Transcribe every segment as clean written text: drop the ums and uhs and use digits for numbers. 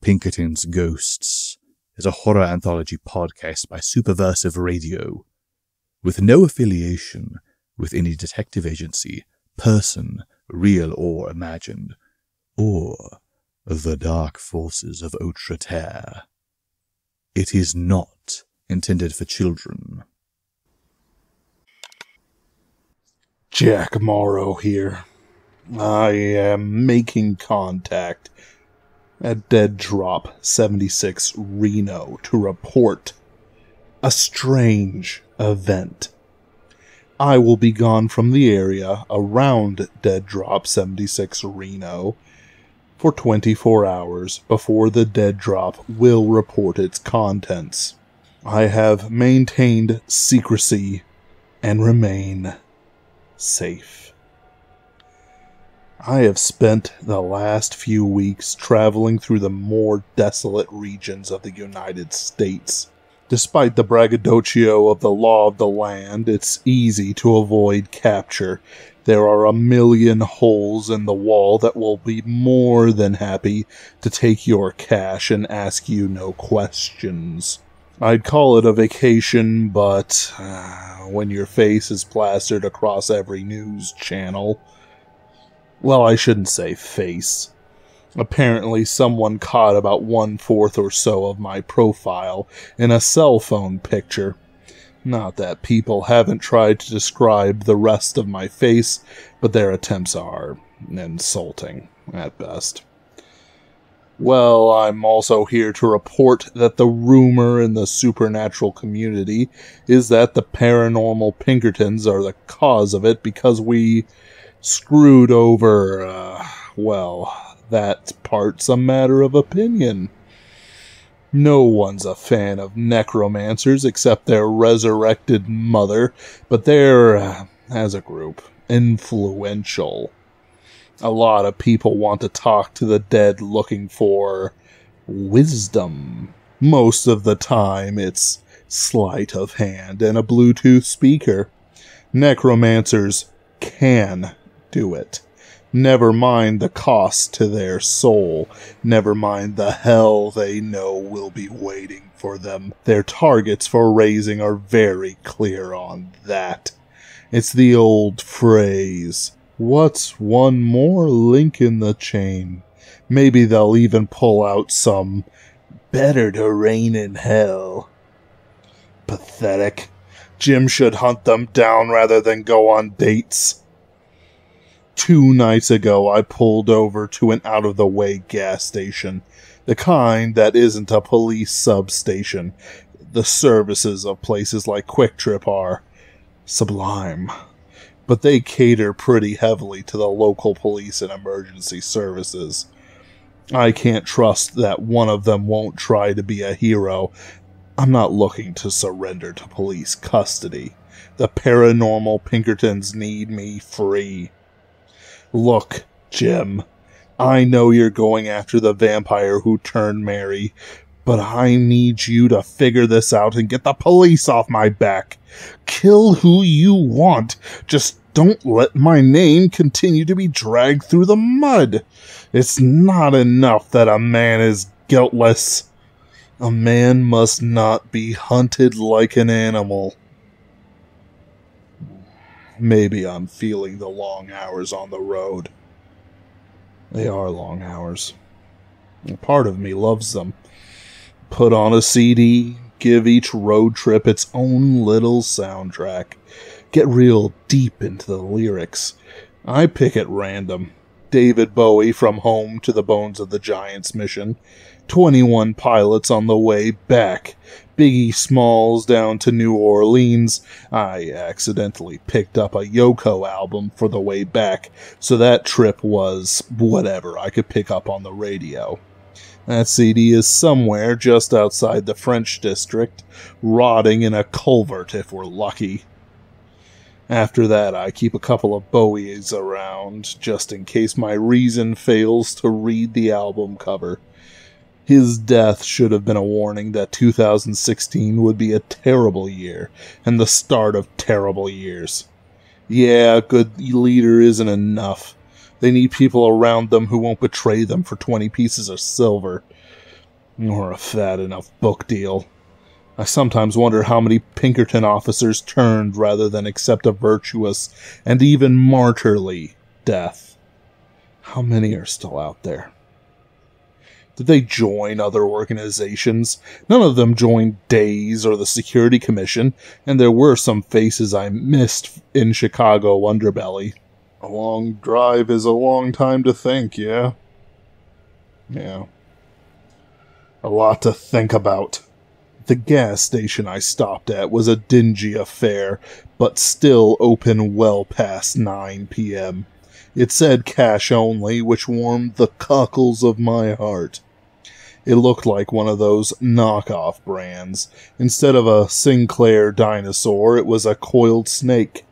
Pinkertons Ghosts is a horror anthology podcast by Superversive Radio, with no affiliation with any detective agency, person, real or imagined, or the dark forces of Outre Terre. It is not intended for children. Jack Morrow here. I am making contact at Dead Drop 76 Reno to report a strange event. I will be gone from the area around Dead Drop 76 Reno for 24 hours before the Dead Drop will report its contents. I have maintained secrecy and remain safe. I have spent the last few weeks traveling through the more desolate regions of the United States. Despite the braggadocio of the law of the land, it's easy to avoid capture. There are a million holes in the wall that will be more than happy to take your cash and ask you no questions. I'd call it a vacation, but when your face is plastered across every news channel... Well, I shouldn't say face. Apparently someone caught about 1/4 or so of my profile in a cell phone picture. Not that people haven't tried to describe the rest of my face, but their attempts are insulting, at best. Well, I'm also here to report that the rumor in the supernatural community is that the Paranormal Pinkertons are the cause of it because we screwed over, well, that part's a matter of opinion. No one's a fan of necromancers except their resurrected mother, but they're, as a group, influential. A lot of people want to talk to the dead looking for wisdom. Most of the time, it's sleight of hand and a Bluetooth speaker. Necromancers can do it. Never mind the cost to their soul. Never mind the hell they know will be waiting for them. Their targets for raising are very clear on that. It's the old phrase, what's one more link in the chain? Maybe they'll even pull out some better to reign in hell. Pathetic. Jim should hunt them down rather than go on dates. 2 nights ago, I pulled over to an out-of-the-way gas station. The kind that isn't a police substation. The services of places like Quick Trip are sublime. But they cater pretty heavily to the local police and emergency services. I can't trust that one of them won't try to be a hero. I'm not looking to surrender to police custody. The Paranormal Pinkertons need me free. Look, Jim, I know you're going after the vampire who turned Mary, but I need you to figure this out and get the police off my back. Kill who you want. Just don't let my name continue to be dragged through the mud. It's not enough that a man is guiltless. A man must not be hunted like an animal. Maybe I'm feeling the long hours on the road. They are long hours. A part of me loves them. Put on a CD, give each road trip its own little soundtrack. Get real deep into the lyrics. I pick at random. David Bowie from Home to the Bones of the Giants mission. 21 Pilots on the way back. Biggie Smalls down to New Orleans. I accidentally picked up a Yoko album for the way back, so that trip was whatever I could pick up on the radio. That CD is somewhere just outside the French district, rotting in a culvert if we're lucky. After that, I keep a couple of Bowies around, just in case my reason fails to read the album cover. His death should have been a warning that 2016 would be a terrible year, and the start of terrible years. Yeah, a good leader isn't enough. They need people around them who won't betray them for 20 pieces of silver. Or a fat enough book deal. I sometimes wonder how many Pinkerton officers turned rather than accept a virtuous and even martyrly death. How many are still out there? Did they join other organizations? None of them joined DAYS or the Security Commission, and there were some faces I missed in Chicago underbelly. A long drive is a long time to think, yeah? Yeah. A lot to think about. The gas station I stopped at was a dingy affair, but still open well past 9 p.m. It said cash only, which warmed the cockles of my heart. It looked like one of those knockoff brands. Instead of a Sinclair dinosaur, it was a coiled snake.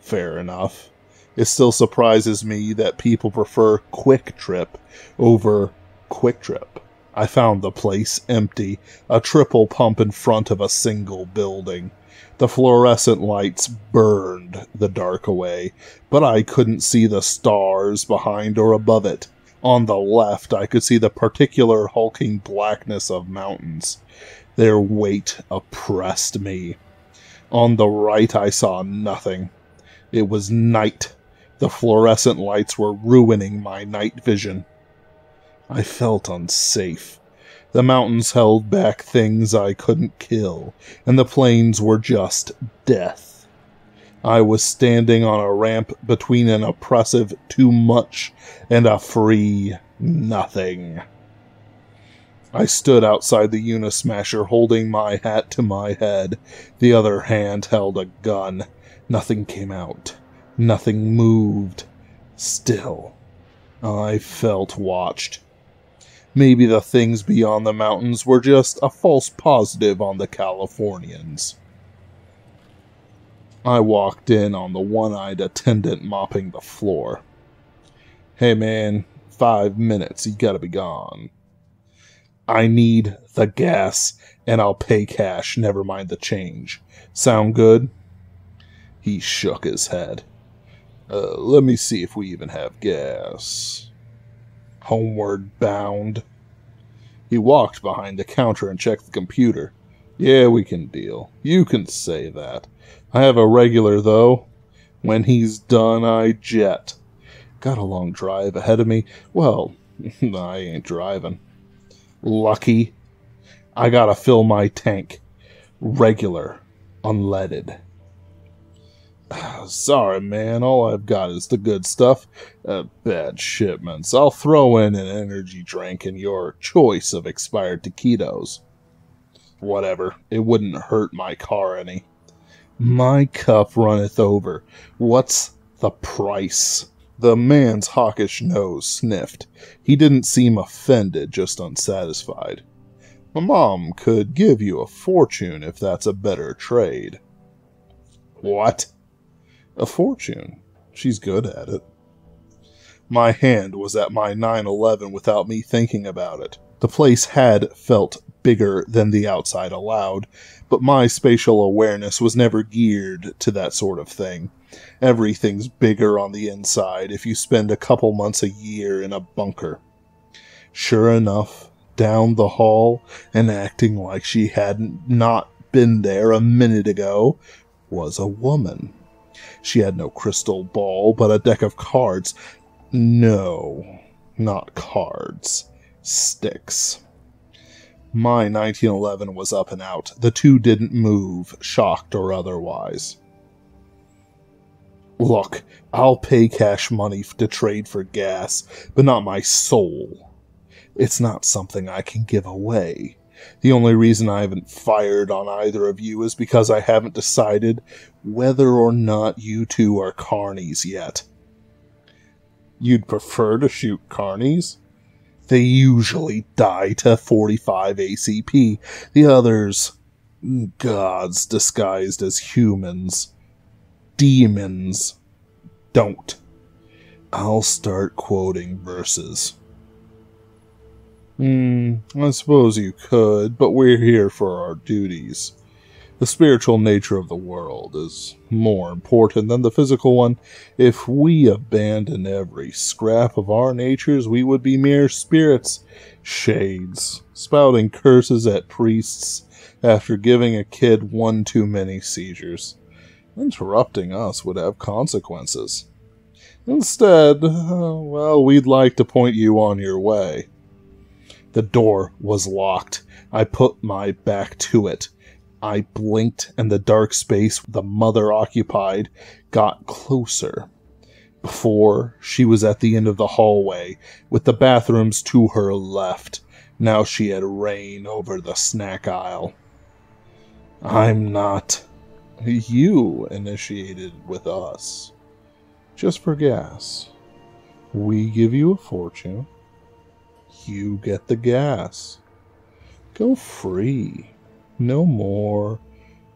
Fair enough. It still surprises me that people prefer Quick Trip over Quick Trip. I found the place empty, a triple pump in front of a single building. The fluorescent lights burned the dark away, but I couldn't see the stars behind or above it. On the left, I could see the particular hulking blackness of mountains. Their weight oppressed me. On the right, I saw nothing. It was night. The fluorescent lights were ruining my night vision. I felt unsafe. The mountains held back things I couldn't kill, and the plains were just death. I was standing on a ramp between an oppressive too much and a free nothing. I stood outside the Unismasher holding my hat to my head. The other hand held a gun. Nothing came out. Nothing moved. Still, I felt watched. Maybe the things beyond the mountains were just a false positive on the Californians. I walked in on the one-eyed attendant mopping the floor. Hey man, 5 minutes, you gotta be gone. I need the gas, and I'll pay cash, never mind the change. Sound good? He shook his head. Let me see if we even have gas. Homeward bound. He walked behind the counter and checked the computer. Yeah, we can deal. You can say that. I have a regular, though. When he's done, I jet. Got a long drive ahead of me. Well, I ain't driving. Lucky. I gotta fill my tank. Regular. Unleaded. Sorry, man. All I've got is the good stuff. Bad shipments. I'll throw in an energy drink and your choice of expired taquitos. Whatever. It wouldn't hurt my car any. My cup runneth over. What's the price? The man's hawkish nose sniffed. He didn't seem offended, just unsatisfied. My mom could give you a fortune if that's a better trade. What? A fortune. She's good at it. My hand was at my 911 without me thinking about it. The place had felt bigger than the outside allowed, but my spatial awareness was never geared to that sort of thing. Everything's bigger on the inside if you spend a couple months a year in a bunker. Sure enough, down the hall, and acting like she hadn't not been there a minute ago, was a woman. She had no crystal ball, but a deck of cards. No, not cards. Sticks. My 1911 was up and out. The two didn't move, shocked or otherwise. Look, I'll pay cash money to trade for gas, but not my soul. It's not something I can give away. The only reason I haven't fired on either of you is because I haven't decided whether or not you two are carnies yet. You'd prefer to shoot carnies? They usually die to 45 ACP. The others, gods disguised as humans. Demons. Don't. I'll start quoting verses. I suppose you could, but we're here for our duties. The spiritual nature of the world is more important than the physical one. If we abandon every scrap of our natures, we would be mere spirits, shades, spouting curses at priests after giving a kid one too many seizures. Interrupting us would have consequences. Instead, we'd like to point you on your way. The door was locked. I put my back to it. I blinked, and the dark space the mother occupied got closer. Before, she was at the end of the hallway, with the bathrooms to her left. Now she had reign over the snack aisle. I'm not. You initiated with us. Just for gas. We give you a fortune. You get the gas. Go free. No more,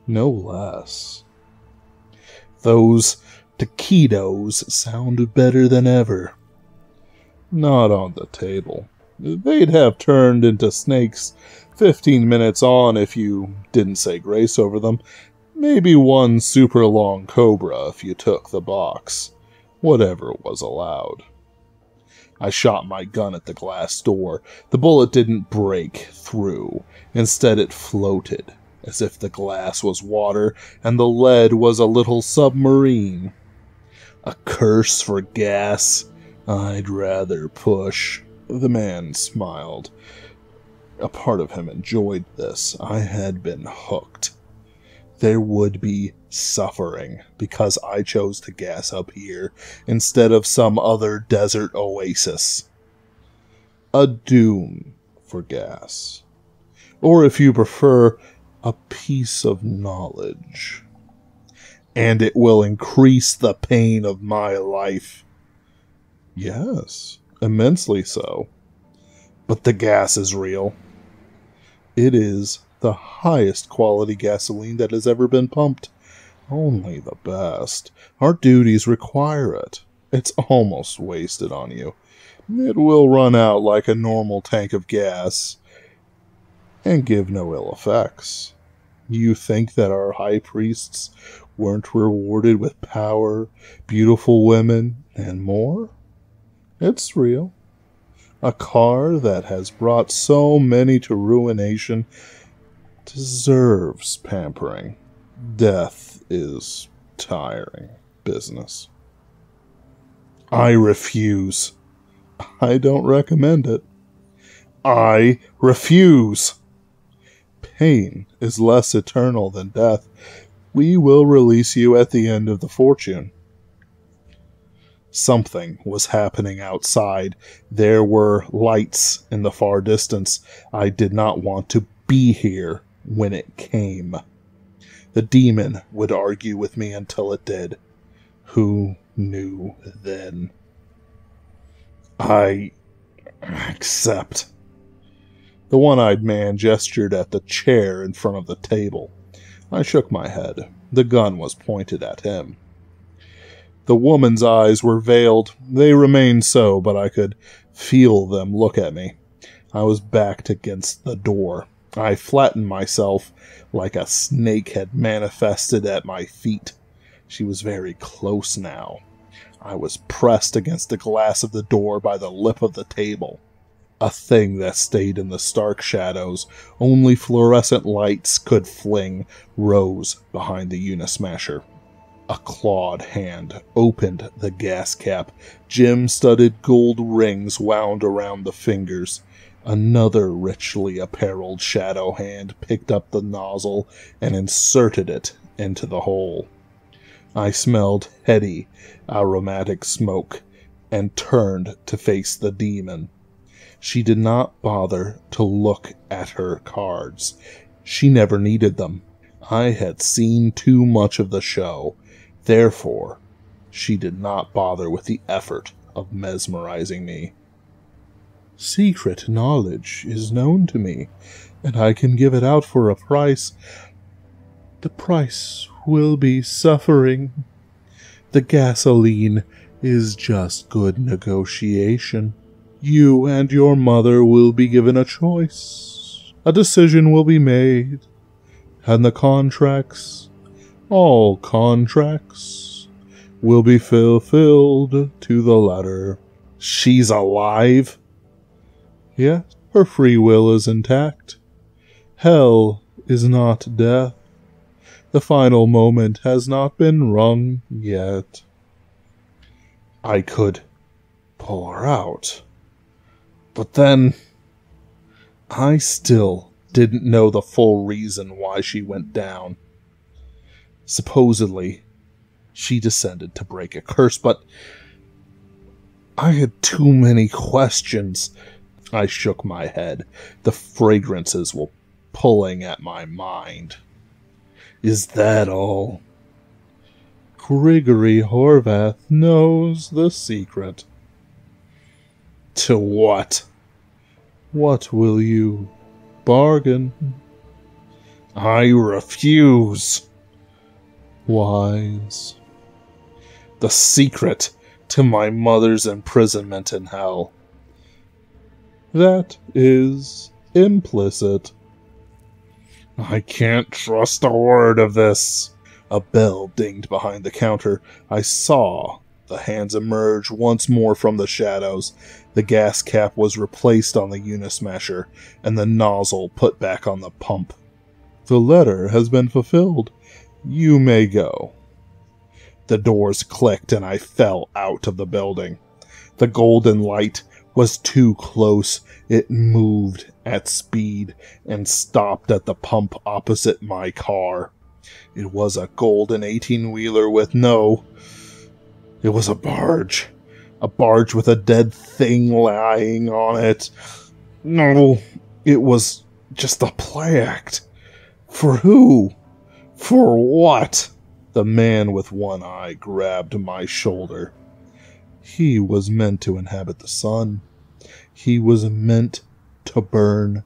no less. Those taquitos sound better than ever. Not on the table. They'd have turned into snakes 15 minutes on if you didn't say grace over them. Maybe one super long cobra if you took the box. Whatever was allowed. I shot my gun at the glass door. The bullet didn't break through. Instead, it floated, as if the glass was water and the lead was a little submarine. A curse for gas. I'd rather push. The man smiled. A part of him enjoyed this. I had been hooked. There would be suffering because I chose to gas up here instead of some other desert oasis. A doom for gas. Or if you prefer, a piece of knowledge. And it will increase the pain of my life. Yes, immensely so. But the gas is real. It is the highest quality gasoline that has ever been pumped. Only the best. Our duties require it. It's almost wasted on you. It will run out like a normal tank of gas and give no ill effects. You think that our high priests weren't rewarded with power, beautiful women, and more? It's real. A car that has brought so many to ruination deserves pampering. Death is tiring business. I refuse. I don't recommend it. I refuse. Pain is less eternal than death. We will release you at the end of the fortune. Something was happening outside. There were lights in the far distance. I did not want to be here when it came. The demon would argue with me until it did. Who knew then? I accept. The one-eyed man gestured at the chair in front of the table. I shook my head. The gun was pointed at him. The woman's eyes were veiled. They remained so, but I could feel them look at me. I was backed against the door. I flattened myself like a snake had manifested at my feet. She was very close now. I was pressed against the glass of the door by the lip of the table. A thing that stayed in the stark shadows only fluorescent lights could fling rose behind the Unismasher. A clawed hand opened the gas cap. Gem-studded gold rings wound around the fingers. Another richly apparelled shadow hand picked up the nozzle and inserted it into the hole. I smelled heady, aromatic smoke and turned to face the demon. She did not bother to look at her cards. She never needed them. I had seen too much of the show. Therefore, she did not bother with the effort of mesmerizing me. Secret knowledge is known to me, and I can give it out for a price. The price will be suffering. The gasoline is just good negotiation. You and your mother will be given a choice. A decision will be made. And the contracts, all contracts, will be fulfilled to the letter. She's alive? Yes, her free will is intact. Hell is not death. The final moment has not been rung yet. I could pull her out. But then, I still didn't know the full reason why she went down. Supposedly, she descended to break a curse, but I had too many questions. I shook my head. The fragrances were pulling at my mind. Is that all? Grigory Horvath knows the secret. To what? What will you bargain? I refuse. Wise. The secret to my mother's imprisonment in hell. That is implicit. I can't trust a word of this. A bell dinged behind the counter. I saw the hands emerge once more from the shadows. The gas cap was replaced on the Unismasher, and the nozzle put back on the pump. The letter has been fulfilled. You may go. The doors clicked, and I fell out of the building. The golden light was too close. It moved at speed and stopped at the pump opposite my car. It was a golden 18-wheeler with it was a barge. A barge with a dead thing lying on it. No, it was just a play act. For who? For what? The man with one eye grabbed my shoulder. He was meant to inhabit the sun. He was meant to burn.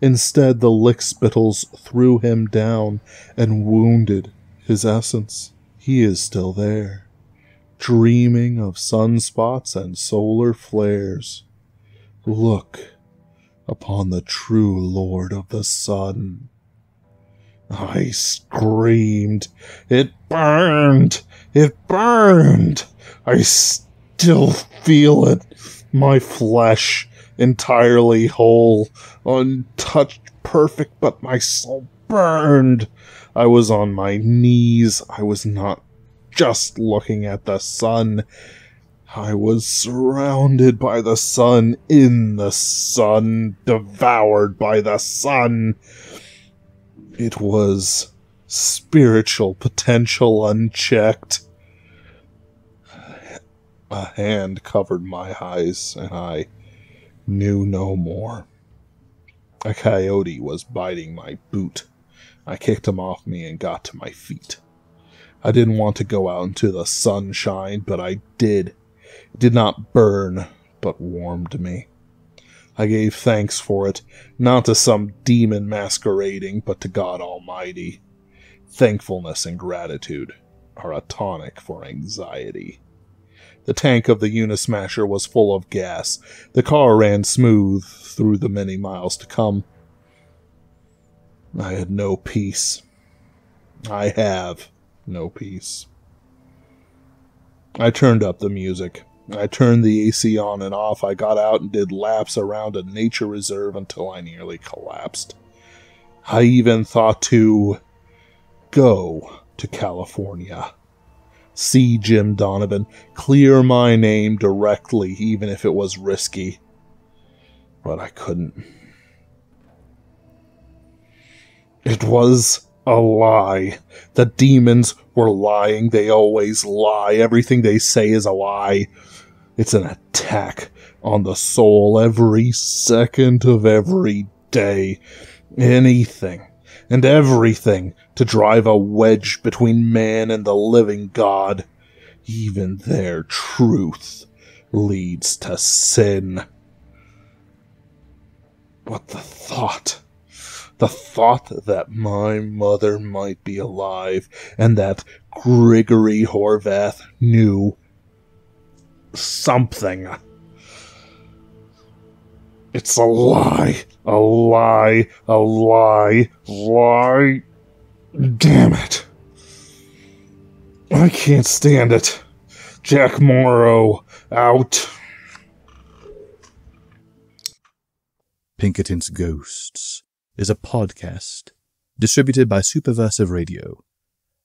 Instead, the lickspittles threw him down and wounded his essence. He is still there, dreaming of sunspots and solar flares. Look upon the true Lord of the Sun. I screamed. It burned! It burned! I still feel it. My flesh, entirely whole, untouched, perfect, but my soul burned. I was on my knees. I was not just looking at the sun. I was surrounded by the sun, in the sun, devoured by the sun. It was spiritual potential unchecked. A hand covered my eyes, and I knew no more. A coyote was biting my boot. I kicked him off me and got to my feet. I didn't want to go out into the sunshine, but I did. It did not burn, but warmed me. I gave thanks for it, not to some demon masquerading, but to God Almighty. Thankfulness and gratitude are a tonic for anxiety. The tank of the Unismasher was full of gas. The car ran smooth through the many miles to come. I had no peace. I have no peace. I turned up the music. I turned the AC on and off. I got out and did laps around a nature reserve until I nearly collapsed. I even thought to go to California. See Jim Donavan, clear my name directly, even if it was risky. But I couldn't. It was a lie. The demons were lying. They always lie. Everything they say is a lie. It's an attack on the soul every second of every day. Anything and everything to drive a wedge between man and the living God. Even their truth leads to sin. But the thought that my mother might be alive, and that Grigory Horvath knew something. It's a lie, a lie, a lie, lie. Damn it. I can't stand it. Jack Morrow, out. Pinkerton's Ghosts is a podcast distributed by Superversive Radio,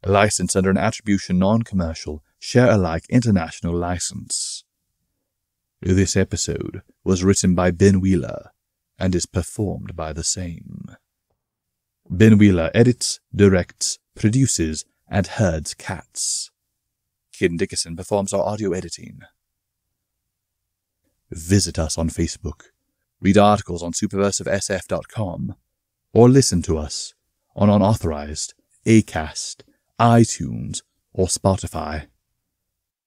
licensed under an Attribution Non-Commercial Share-alike International License. This episode was written by Ben Wheeler and is performed by the same. Ben Wheeler edits, directs, produces, and herds cats. Kid Dickerson performs our audio editing. Visit us on Facebook, read articles on superversivesf.com, or listen to us on unauthorized Acast, iTunes, or Spotify.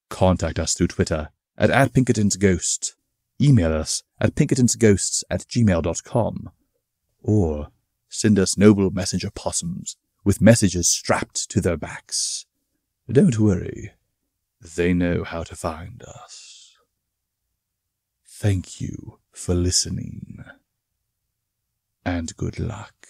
Contact us through Twitter at @PinkertonsGhost, email us at pinkertonsghosts@gmail.com, or send us noble messenger possums with messages strapped to their backs. Don't worry, they know how to find us. Thank you for listening, and good luck.